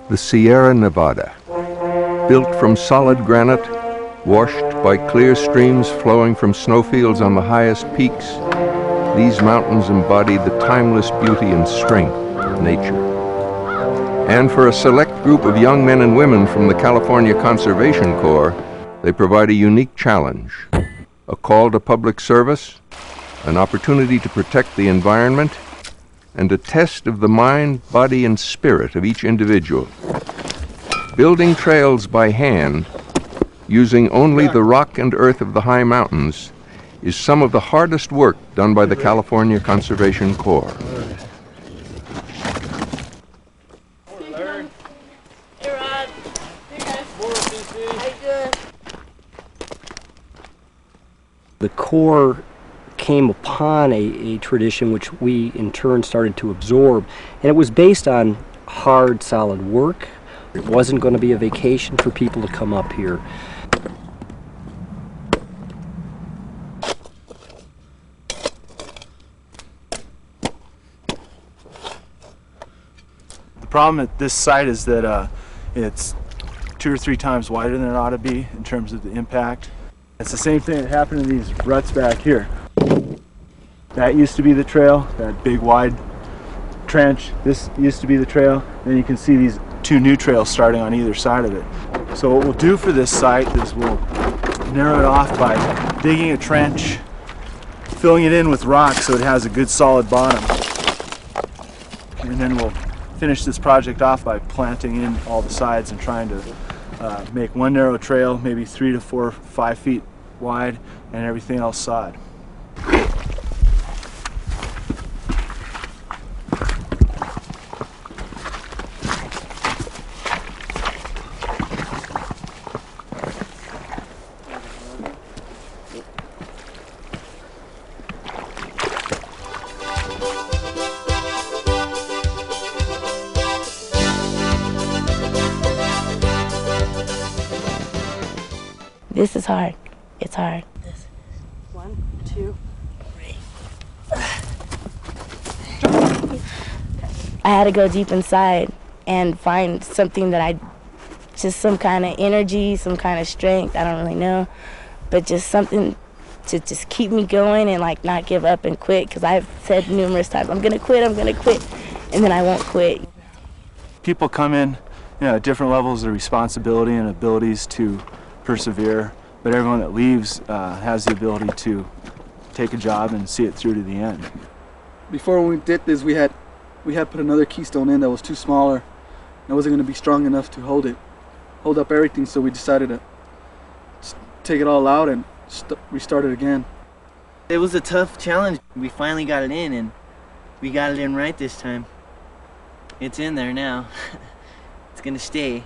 the Sierra Nevada. Built from solid granite, washed by clear streams flowing from snowfields on the highest peaks, these mountains embody the timeless beauty and strength of nature. And for a select group of young men and women from the California Conservation Corps, they provide a unique challenge, a call to public service, an opportunity to protect the environment, and a test of the mind, body, and spirit of each individual. Building trails by hand, using only the rock and earth of the high mountains, is some of the hardest work done by the California Conservation Corps. The Corps came upon a tradition which we in turn started to absorb, and it was based on hard, solid work. It wasn't going to be a vacation for people to come up here. The problem at this site is that it's 2 or 3 times wider than it ought to be in terms of the impact. It's the same thing that happened in these ruts back here. That used to be the trail, that big wide trench. This used to be the trail. Then you can see these 2 new trails starting on either side of it. So what we'll do for this site is we'll narrow it off by digging a trench, filling it in with rock so it has a good solid bottom. And then we'll finish this project off by planting in all the sides and trying to make one narrow trail, maybe 3 to 4, 5 feet wide, and everything else sod. This is hard. It's hard. 1, 2, 3. I had to go deep inside and find something that just some kind of energy, some kind of strength, I don't really know, but just something to just keep me going and like not give up and quit, because I've said numerous times, I'm gonna quit, and then I won't quit. People come in, at different levels of responsibility and abilities to persevere, but everyone that leaves has the ability to take a job and see it through to the end. Before when we did this, we had put another keystone in that was too smaller, and it wasn't going to be strong enough to hold up everything, so we decided to take it all out and restart it again. It was a tough challenge. We finally got it in, and we got it in right this time. It's in there now. It's gonna stay.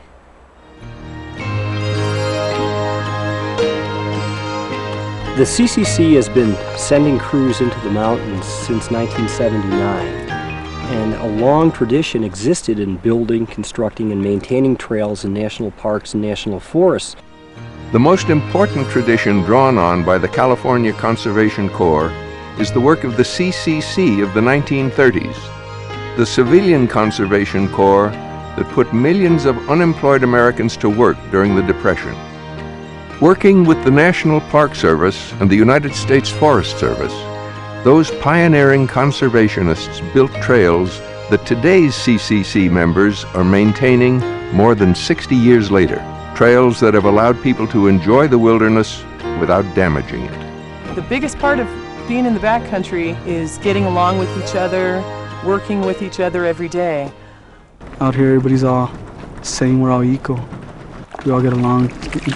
The CCC has been sending crews into the mountains since 1979, and a long tradition existed in building, constructing, and maintaining trails in national parks and national forests. The most important tradition drawn on by the California Conservation Corps is the work of the CCC of the 1930s, the Civilian Conservation Corps that put millions of unemployed Americans to work during the Depression. Working with the National Park Service and the United States Forest Service, those pioneering conservationists built trails that today's CCC members are maintaining more than 60 years later. Trails that have allowed people to enjoy the wilderness without damaging it. The biggest part of being in the backcountry is getting along with each other, working with each other every day. Out here, everybody's all saying we're all equal. We all get along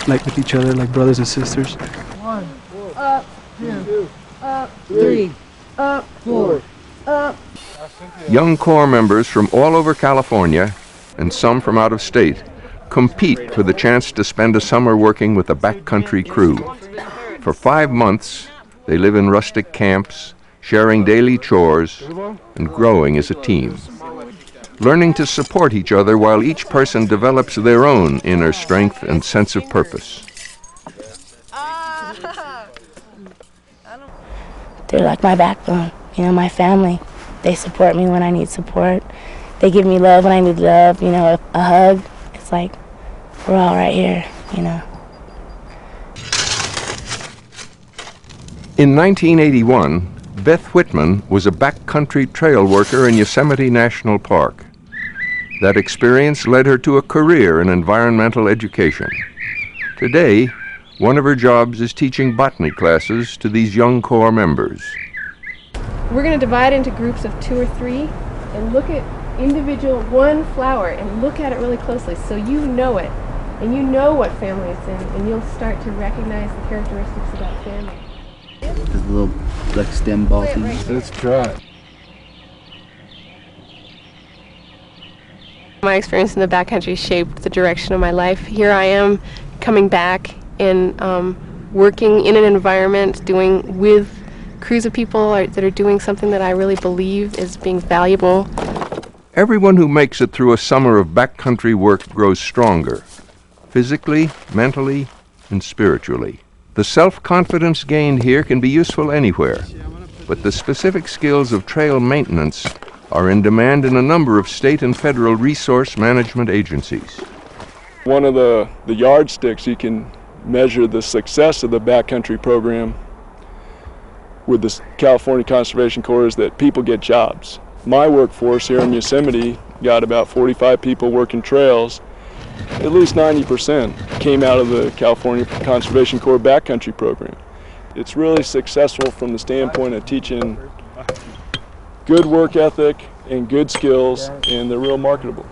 like with each other, like brothers and sisters. 1, up, 2, up, 3, up, 4, up. Young Corps members from all over California, and some from out of state, compete for the chance to spend a summer working with a backcountry crew. For 5 months, they live in rustic camps, sharing daily chores, and growing as a team. Learning to support each other while each person develops their own inner strength and sense of purpose. They're like my backbone, my family. They support me when I need support, they give me love when I need love, you know, a hug. It's like, we're all right here, you know. In 1981, Beth Whitman was a backcountry trail worker in Yosemite National Park. That experience led her to a career in environmental education. Today, one of her jobs is teaching botany classes to these young Corps members. We're going to divide into groups of 2 or 3 and look at individual one flower and look at it really closely so you know it and you know what family it's in, and you'll start to recognize the characteristics of that family. There's a little like stem ball thing. Let's try it. My experience in the backcountry shaped the direction of my life. Here I am coming back and working in an environment, doing with crews of people that are doing something that I really believe is being valuable. Everyone who makes it through a summer of backcountry work grows stronger, physically, mentally, and spiritually. The self-confidence gained here can be useful anywhere, but the specific skills of trail maintenance are in demand in a number of state and federal resource management agencies. One of the yardsticks you can measure the success of the backcountry program with the California Conservation Corps is that people get jobs. My workforce here in Yosemite got about 45 people working trails. At least 90% came out of the California Conservation Corps backcountry program. It's really successful from the standpoint of teaching good work ethic and good skills, and they're real marketable.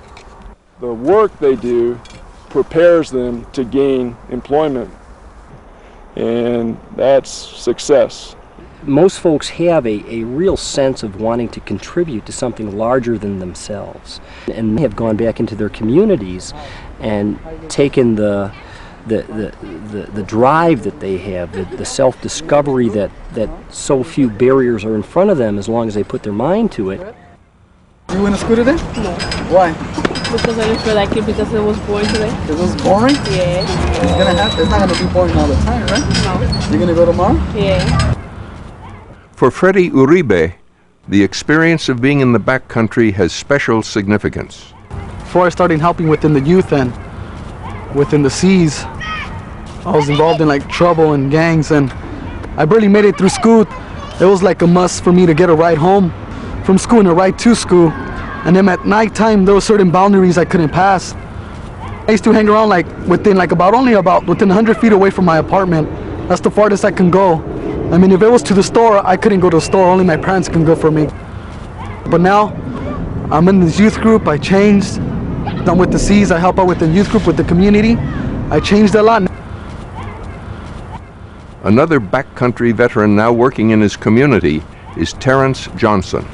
The work they do prepares them to gain employment, and that's success. Most folks have a real sense of wanting to contribute to something larger than themselves, and have gone back into their communities and taken the drive that they have, the self-discovery that so few barriers are in front of them as long as they put their mind to it. You went to school today? No. Why? Because I didn't feel like it because it was boring today. Because it was boring? Yeah. It's not gonna be boring all the time, right? No. You're gonna go tomorrow? Yeah. For Freddie Uribe, the experience of being in the backcountry has special significance. Before I started helping within the youth and within the Cs, I was involved in like trouble and gangs, and I barely made it through school. It was like a must for me to get a ride home from school and a ride to school. And then at nighttime, there were certain boundaries I couldn't pass. I used to hang around like within within 100 feet away from my apartment. That's the farthest I can go. I mean, if it was to the store, I couldn't go to the store. Only my parents can go for me. But now, I'm in this youth group. I changed. I'm with the Cs. I help out with the youth group, with the community. I changed a lot. Another backcountry veteran now working in his community is Terrence Johnson.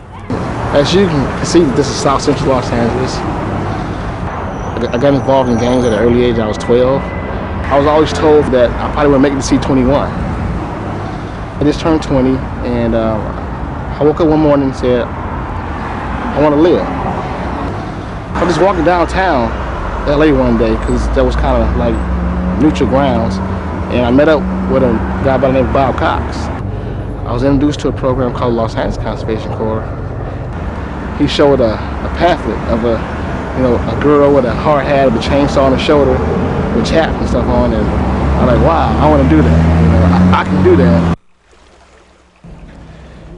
As you can see, this is South Central Los Angeles. I got involved in gangs at an early age. I was 12. I was always told that I probably wouldn't make it to see 21. I just turned 20, and I woke up one morning and said, I want to live. I was just walking downtown LA one day, because that was kind of like neutral grounds, and I met up with a guy by the name of Bob Cox. I was introduced to a program called Los Angeles Conservation Corps. He showed a pamphlet of a girl with a hard hat with a chainsaw on her shoulder with chaps and stuff on, and I'm like, wow, I want to do that. I can do that.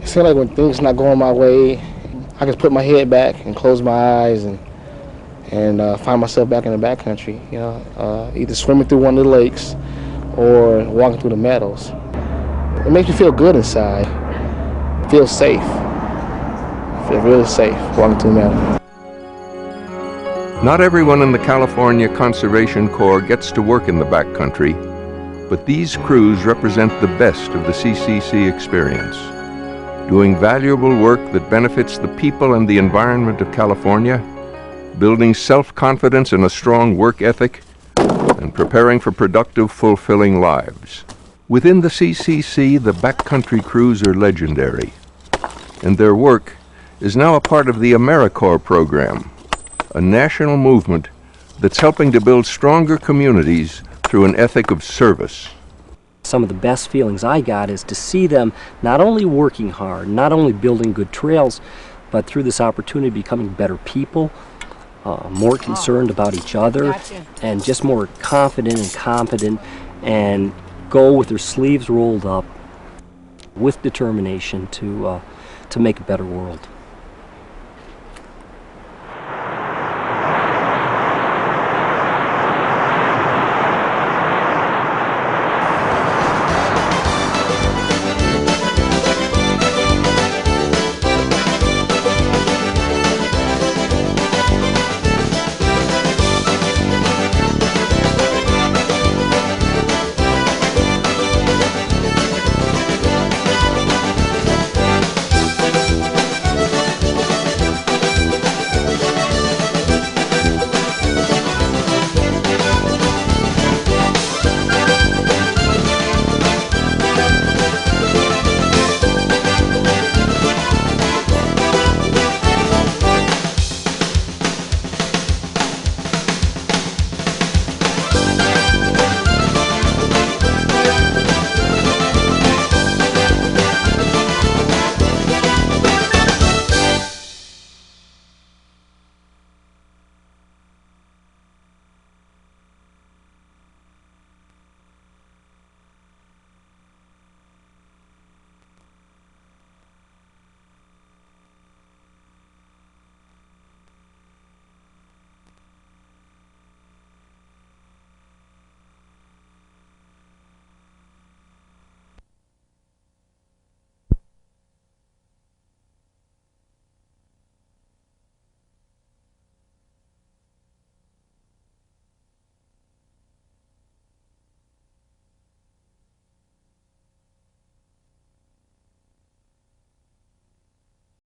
It seemed like when things not going my way, I could put my head back and close my eyes and find myself back in the backcountry. Either swimming through one of the lakes or walking through the meadows. It makes me feel good inside. Feel safe. Feel really safe walking through the meadows. Not everyone in the California Conservation Corps gets to work in the backcountry, but these crews represent the best of the CCC experience, doing valuable work that benefits the people and the environment of California, building self-confidence and a strong work ethic, and preparing for productive, fulfilling lives. Within the CCC, the backcountry crews are legendary, and their work is now a part of the AmeriCorps program, a national movement that's helping to build stronger communities through an ethic of service. Some of the best feelings I got is to see them not only working hard, not only building good trails, but through this opportunity becoming better people, more concerned about each other, and just more confident and competent, and go with their sleeves rolled up with determination to make a better world.